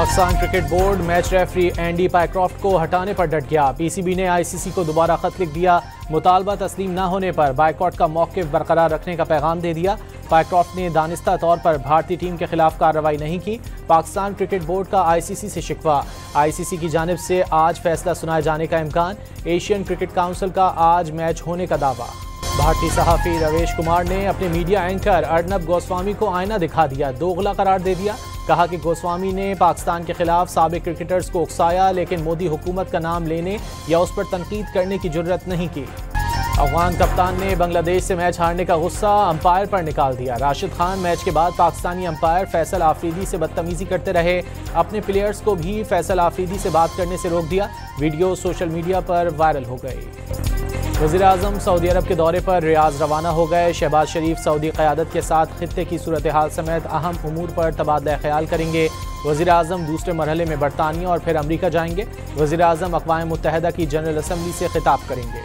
Pakistan cricket board match referee Andy Pycroft को हटाने पर डट गया। पीसीबी ने आईसीसी को दोबारा खत लिख दिया। मुतालबा तस्लीम न होने पर बायकॉट का मौक़िफ़ बरकरार रखने का पैगाम दे दिया। पायक्रॉफ्ट ने दानिस्ता तौर पर भारतीय टीम के खिलाफ कार्रवाई नहीं की। पाकिस्तान क्रिकेट बोर्ड का आईसीसी से शिकवा। आईसीसी की जानिब से आज फैसला सुनाए जाने का इम्कान। एशियन क्रिकेट काउंसिल का आज मैच होने का दावा। भारतीय सहाफ़ी रवेश कुमार ने अपने मीडिया एंकर अर्नब गोस्वामी को आईना दिखा दिया, दोगला करार दे दिया। कहा कि गोस्वामी ने पाकिस्तान के खिलाफ साबिक क्रिकेटर्स को उकसाया, लेकिन मोदी हुकूमत का नाम लेने या उस पर तनकीद करने की जुर्रत नहीं की। अफगान कप्तान ने बांग्लादेश से मैच हारने का गुस्सा अंपायर पर निकाल दिया। राशिद खान मैच के बाद पाकिस्तानी अंपायर फैसल आफरीदी से बदतमीजी करते रहे। अपने प्लेयर्स को भी फैसल आफरीदी से बात करने से रोक दिया। वीडियो सोशल मीडिया पर वायरल हो गई। वज़ीर-ए-आज़म सऊदी अरब के दौरे पर रियाज रवाना हो गए। शहबाज शरीफ सऊदी क़यादत के साथ खित्ते की सूरत हाल समेत अहम उमूर पर तबादला ख्याल करेंगे। वज़ीर-ए-आज़म दूसरे मरहले में बरतानिया और फिर अमरीका जाएंगे। वज़ीर-ए-आज़म अक़वाम मुत्तहिदा की जनरल असम्बली से खिताब करेंगे।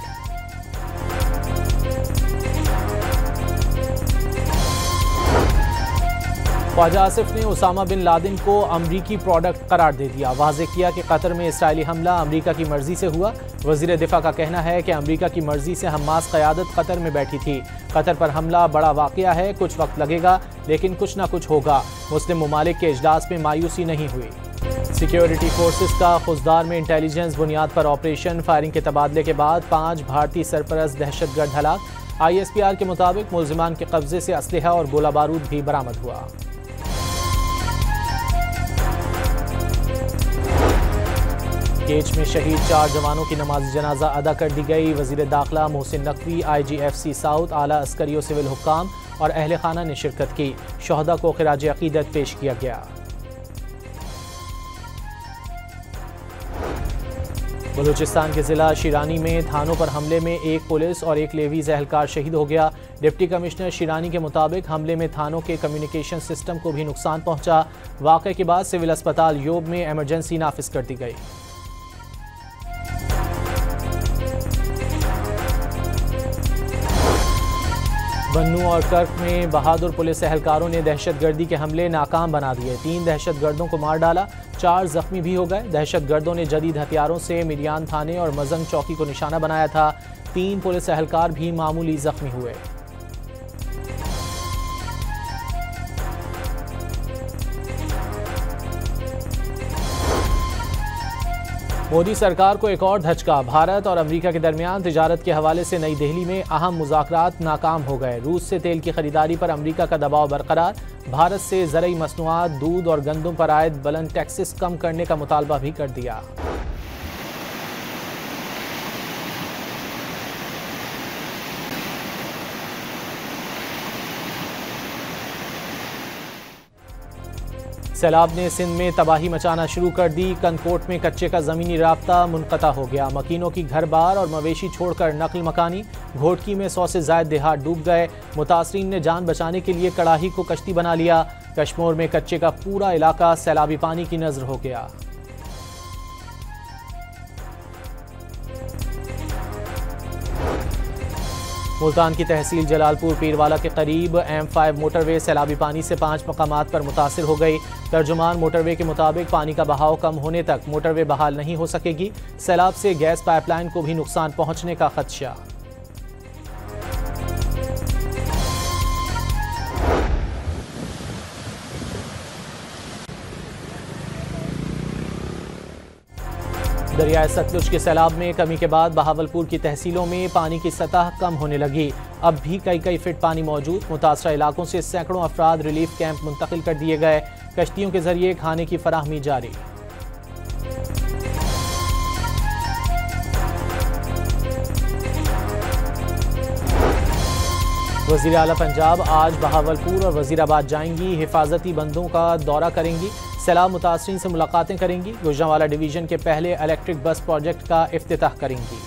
ख्वाजा आसिफ ने उसामा बिन लादेन को अमरीकी प्रोडक्ट करार दे दिया। वाज़ेह किया कि कतर में इसराइली हमला अमरीका की मर्जी से हुआ। वज़ीर दिफा का कहना है कि अमरीका की मर्जी से हमास क़यादत कतर में बैठी थी। कतर पर हमला बड़ा वाक़या है, कुछ वक्त लगेगा लेकिन कुछ ना कुछ होगा। मुस्लिम ममालिक के इजलास में मायूसी नहीं हुई। सिक्योरिटी फोर्सेस का खुजदार में इंटेलिजेंस बुनियाद पर ऑपरेशन। फायरिंग के तबादले के बाद 5 भारतीय सरपरस्त दहशतगर्द हलाक। ISPR के मुताबिक मुल्ज़िमान के कब्जे से असलहा और गोला बारूद भी बरामद हुआ। केच में शहीद 4 जवानों की नमाज जनाजा अदा कर दी गई। वज़ीर दाखिला मोहसिन नकवी, IGFC साउथ, आला अस्करी व सिविल हुक्काम और अहले खाना ने शिरकत की। शहदा को खिराज अकीदत पेश किया गया। बलूचिस्तान के ज़िला शिरानी में थानों पर हमले में एक पुलिस और एक लेवीज एहलकार शहीद हो गया। डिप्टी कमिश्नर शिरानी के मुताबिक हमले में थानों के कम्युनिकेशन सिस्टम को भी नुकसान पहुंचा। वाक़े के बाद सिविल अस्पताल योब में एमरजेंसी नाफिज कर दी गई। बन्नू और कर्क में बहादुर पुलिस एहलकारों ने दहशतगर्दी के हमले नाकाम बना दिए। 3 दहशतगर्दों को मार डाला, 4 जख्मी भी हो गए। दहशतगर्दों ने जदीद हथियारों से मिरियान थाने और मजंग चौकी को निशाना बनाया था। 3 पुलिस एहलकार भी मामूली जख्मी हुए। मोदी सरकार को एक और धचका। भारत और अमेरिका के दरमियान तिजारत के हवाले से नई दिल्ली में अहम मुज़ाकरात नाकाम हो गए। रूस से तेल की खरीदारी पर अमेरिका का दबाव बरकरार। भारत से ज़रई मसनूआत, दूध और गंदम पर आयद बुलंद टैक्सेस कम करने का मुतालबा भी कर दिया। सैलाब ने सिंध में तबाही मचाना शुरू कर दी। कनकोट में कच्चे का ज़मीनी राब्ता मुनक़ता हो गया। मकीनों की घर बार और मवेशी छोड़कर नकल मकानी। घोटकी में 100 से ज़ायद देहात डूब गए। मुतासरीन ने जान बचाने के लिए कड़ाही को कश्ती बना लिया। कश्मीर में कच्चे का पूरा इलाका सैलाबी पानी की नज़र हो गया। मुल्तान की तहसील जलालपुर पीरवाला के करीब M5 मोटरवे सैलाबी पानी से 5 मकामात पर मुतासिर हो गई। तर्जुमान मोटरवे के मुताबिक पानी का बहाव कम होने तक मोटरवे बहाल नहीं हो सकेगी। सैलाब से गैस पाइपलाइन को भी नुकसान पहुंचने का खदशा। दरियाए सतलुज के सैलाब में कमी के बाद बहावलपुर की तहसीलों में पानी की सतह कम होने लगी। अब भी कई फीट पानी मौजूद। मुतासरा इलाकों से सैकड़ों अफराद रिलीफ कैंप मुंतकिल कर दिए गए। कश्तियों के जरिए खाने की फराहमी जारी। वज़ीर आला पंजाब आज बहावलपुर और वज़ीराबाद जाएंगी। हिफाजती बंदों का दौरा करेंगी। सैलाब मुतासरीन से मुलाकातें करेंगी। गुजरांवाला डिवीजन के पहले इलेक्ट्रिक बस प्रोजेक्ट का इफ्तिताह करेंगी।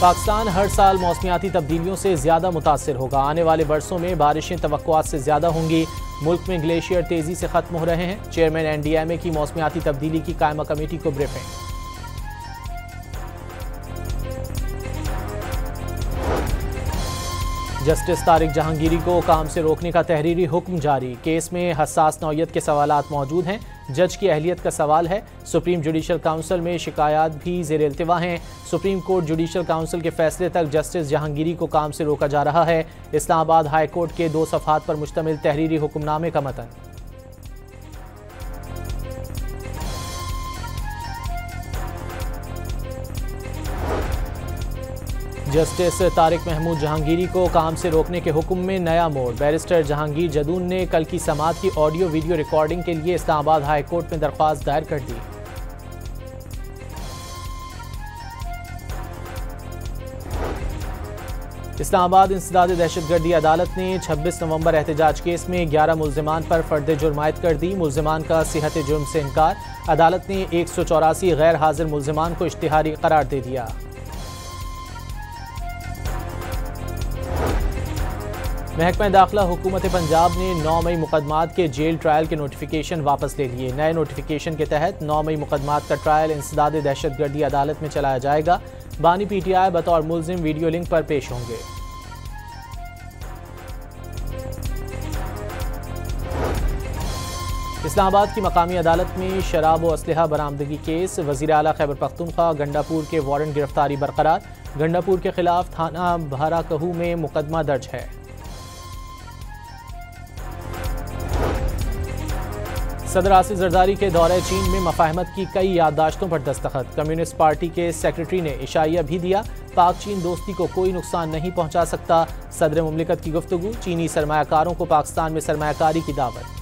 पाकिस्तान हर साल मौसमियाती तब्दीलियों से ज़्यादा मुतासिर होगा। आने वाले बरसों में बारिशें तवक्कुआत से ज़्यादा होंगी। मुल्क में ग्लेशियर तेज़ी से ख़त्म हो रहे हैं। चेयरमैन NDMA की मौसमियाती तब्दीली की कायमा कमेटी को ब्रीफिंग। जस्टिस तारिक जहांगीरी को काम से रोकने का तहरीरी हुक्म जारी। केस में हसास नौयत के सवालात मौजूद हैं। जज की अहलियत का सवाल है। सुप्रीम जुडिशल काउंसिल में शिकायत भी ज़ेर इल्तिवा हैं। सुप्रीम कोर्ट जुडिशल काउंसिल के फैसले तक जस्टिस जहांगीरी को काम से रोका जा रहा है। इस्लामाबाद हाई कोर्ट के 2 सफ़हात पर मुश्तमिल तहरीरी हुक्मनामे का मतन। जस्टिस तारिक महमूद जहांगीरी को काम से रोकने के हुक्म में नया मोड़। बैरिस्टर जहांगीर जदून ने कल की समाअत की ऑडियो वीडियो रिकॉर्डिंग के लिए इस्लामाबाद हाई कोर्ट में दरख्वास्त दायर कर दी। इस्लामाबाद इंसदाद दहशतगर्दी अदालत ने 26 नवंबर एहतजाज केस में 11 मुल्जिमान पर फर्द जुर्म आयद कर दी। मुल्जिमान का सिहत जुर्म से इनकार। अदालत ने 184 गैर हाजिर मुल्जिमान को इश्तिहारी करार दे दिया। महकमा दाखिला हुकूमत पंजाब ने 9 मई मुकदमात के जेल ट्रायल के नोटिफिकेशन वापस ले लिए। नए नोटिफिकेशन के तहत 9 मई मुकदमात का ट्रायल इंसदाद दहशतगर्दी अदालत में चलाया जाएगा। बानी PTI बतौर मुल्जिम वीडियो लिंक पर पेश होंगे। इस्लामाबाद की मकामी अदालत में शराब व असलहा बरामदगी केस। वज़ीर आला खैबर पख्तूनख्वा गंडापुर के वारंट गिरफ्तारी बरकरार। गंडापुर के खिलाफ थाना भाराकहू में मुकदमा दर्ज है। सदर आसिफ जरदारी के दौरे चीन में मफाहमत की कई याददाश्तों पर दस्तखत। कम्युनिस्ट पार्टी के सेक्रेटरी ने इशाइया भी दिया। पाक चीन दोस्ती को कोई नुकसान नहीं पहुंचा सकता। सदर मुमलिकत की गुफ्तगू। चीनी सरमायाकारों को पाकिस्तान में सरमायाकारी की दावत।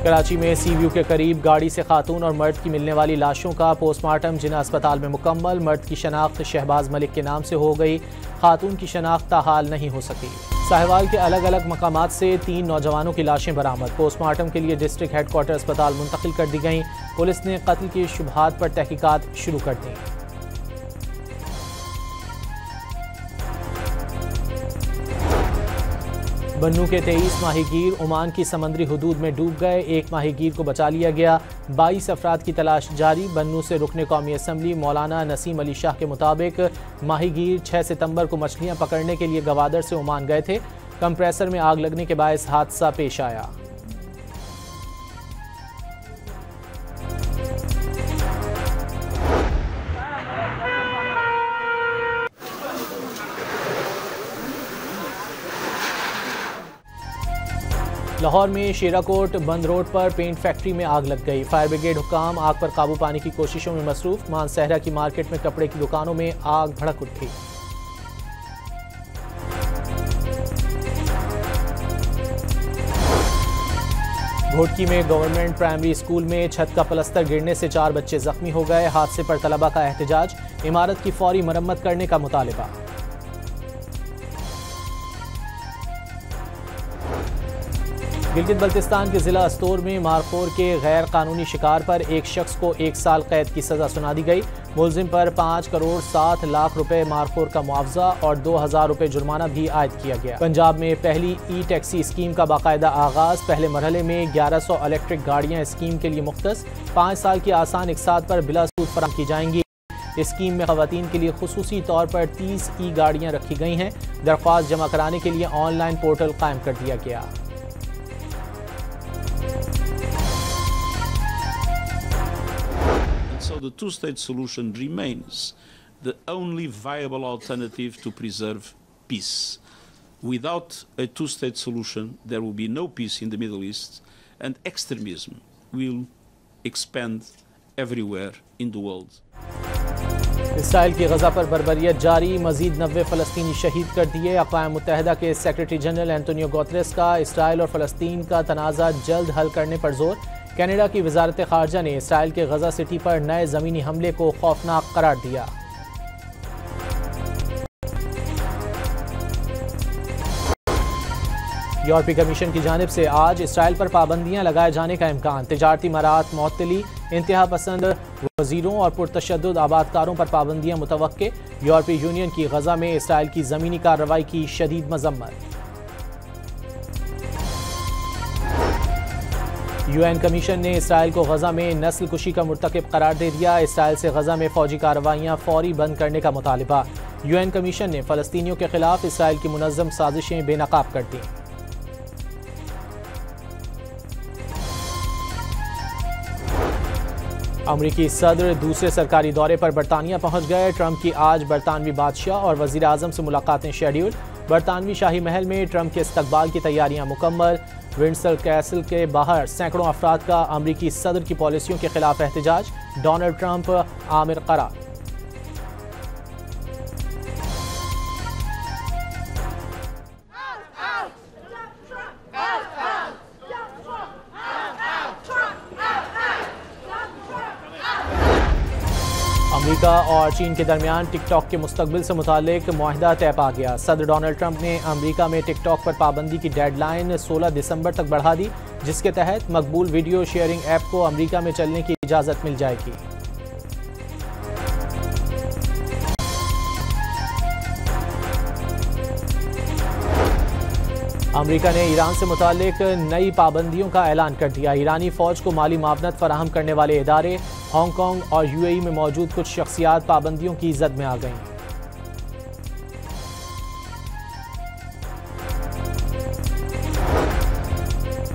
कराची में सीव्यू के करीब गाड़ी से खातून और मर्द की मिलने वाली लाशों का पोस्टमार्टम जिन्ना अस्पताल में मुकम्मल। मर्द की शनाख्त शहबाज मलिक के नाम से हो गई। खातून की शनाख्त ताहाल नहीं हो सकी। साहिवाल के अलग अलग मकामात से 3 नौजवानों की लाशें बरामद। पोस्टमार्टम के लिए डिस्ट्रिक्ट हेडक्वार्टर अस्पताल मुंतकिल कर दी गई। पुलिस ने कत्ल की शुबहात पर तहकीकात शुरू कर दी। बन्नू के 23 माहीगीर ओमान की समंदरी हुदूद में डूब गए। 1 माहीगीर को बचा लिया गया। 22 अफराद की तलाश जारी। बन्नू से रुकने कौमी असम्बली मौलाना नसीम अली शाह के मुताबिक माहीगीर 6 सितंबर को मछलियां पकड़ने के लिए गवादर से ओमान गए थे। कंप्रेसर में आग लगने के बायस हादसा पेश आया। लाहौर में शेराकोट बंद रोड पर पेंट फैक्ट्री में आग लग गई। फायर ब्रिगेड हुक्काम आग पर काबू पाने की कोशिशों में मसरूफ। मानसहरा की मार्केट में कपड़े की दुकानों में आग भड़क उठी। घोटकी में गवर्नमेंट प्राइमरी स्कूल में छत का प्लास्टर गिरने से 4 बच्चे जख्मी हो गए। हादसे पर तलबा का एहतजाज। इमारत की फौरी मरम्मत करने का मुतालिबा। गिलगित बल्तिस्तान के जिला अस्तोर में मारखोर के गैर कानूनी शिकार पर एक शख्स को 1 साल कैद की सजा सुना दी गई। मुलजिम पर 5 करोड़ 7 लाख रुपए मारखोर का मुआवजा और 2000 रुपए जुर्माना भी आयद किया गया। पंजाब में पहली ई-टैक्सी स्कीम का बाकायदा आगाज। पहले मरहले में 1100 इलेक्ट्रिक गाड़ियां स्कीम के लिए मुख्तस। 5 साल की आसान इकसात पर बिला सूद फराहम की जाएंगी। स्कीम में खवातीन के लिए खुसूसी तौर पर 30 ई गाड़ियां रखी गई हैं। दरख्वास्त जमा कराने के लिए ऑनलाइन पोर्टल कायम कर दिया गया। So the two-state solution remains the only viable alternative to preserve peace. Without a two-state solution, there will be no peace in the Middle East, and extremism will expand everywhere in the world. Israel की गजा पर बर्बरियत जारी। मजीद 90 फ़लस्तीनी शहीद कर दिए। अक़वाम मुत्तहिदा के secretary general Antonio Guterres का Israel और फ़लस्तीन का तनाज़ा जल्द हल करने पर जोर। कनाडा की वजारत ख़ारजा ने इसराइल के गजा सिटी पर नए ज़मीनी हमले को खौफनाक करार दिया। यूरोपीय कमीशन की जानिब से आज इसराइल पर पाबंदियां लगाए जाने का इम्कान। तिजारती मराहत मुअत्तली, इंतहा पसंद वजीरों और पुरतशद्दुद आबादकारों पर पाबंदियां मुतवक्के। यूरोपीय यूनियन की गजा में इसराइल की ज़मीनी कार्रवाई की शदीद मजम्मत। UN कमीशन ने इसराइल को गजा में नस्ल कुशी का मुर्तकिब करार दे दिया। इसराइल से गजा में फौजी कार्रवाइयाँ फौरी बंद करने का मुतालिबा। UN कमीशन ने फ़लस्तीनियों के खिलाफ इसराइल की मुनज़्ज़म साजिशें बेनकाब कर दी। अमरीकी सदर दूसरे सरकारी दौरे पर बरतानिया पहुंच गए। ट्रंप की आज बरतानवी बादशाह और वज़ीर आज़म से मुलाकातें शेड्यूल। बरतानवी शाही महल में ट्रंप के इस्तकबाल की तैयारियां मुकम्मल। विंडसर कैसल के बाहर सैकड़ों अफराद का अमरीकी सदर की पॉलिसियों के खिलाफ एहतजाज। डोनाल्ड ट्रंप आमिर करार। अमेरिका और चीन के दरमियान टिकटॉक के मुस्तकबिल से मुतालिक मुआहिदा तय पा गया। सदर डोनाल्ड ट्रंप ने अमेरिका में टिकटॉक पर पाबंदी की डेडलाइन 16 दिसंबर तक बढ़ा दी, जिसके तहत मकबूल वीडियो शेयरिंग ऐप को अमेरिका में चलने की इजाज़त मिल जाएगी। अमेरिका ने ईरान से मुतालिक नई पाबंदियों का ऐलान कर दिया। ईरानी फौज को माली मावनत फराहम करने वाले इदारे, हांगकांग और UAE में मौजूद कुछ शख्सियात पाबंदियों की जद में आ गईं।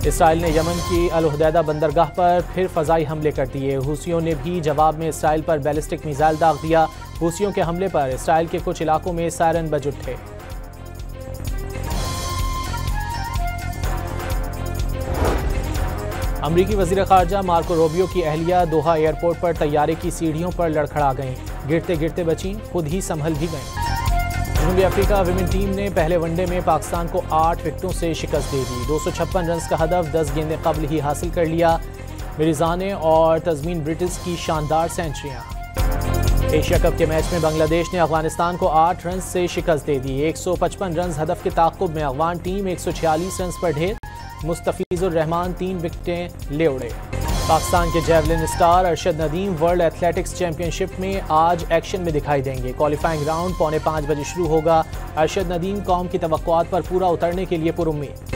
इसराइल ने यमन की अल हुदैदा बंदरगाह पर फिर फजाई हमले कर दिए। हूसियों ने भी जवाब में इसराइल पर बैलिस्टिक मिसाइल दाग दिया। हूसियों के हमले पर इसराइल के कुछ इलाकों में सायरन बज उठे। अमरीकी वज़ीर ख़ारजा मार्को रूबियो की अहलिया दोहा एयरपोर्ट पर तैयारे की सीढ़ियों पर लड़खड़ा गईं। गिरते गिरते बचीं, खुद ही संभल भी गईं। जनूबी अफ्रीका विमेन टीम ने पहले वनडे में पाकिस्तान को 8 विकेटों से शिकस्त दे दी। 256 रन का हदफ 10 गेंदें कबल ही हासिल कर लिया। मिर्ज़ाने और तज़मीन ब्रिटिश की शानदार सेंचुरियाँ। एशिया कप के मैच में बांग्लादेश ने अफगानिस्तान को 8 रन से शिकस्त दे दी। 155 रन हदफ के ताक़ुब में अफगान टीम 146 रन पर ढेर। मुस्तफिजुर रहमान 3 विकेटें ले उड़े। पाकिस्तान के javelin star Arshad Nadeem world athletics championship में आज एक्शन में दिखाई देंगे। क्वालिफाइंग राउंड 4:45 बजे शुरू होगा। अरशद नदीम कौम की तवक्कुआत पर पूरा उतरने के लिए पुरुम्मीद।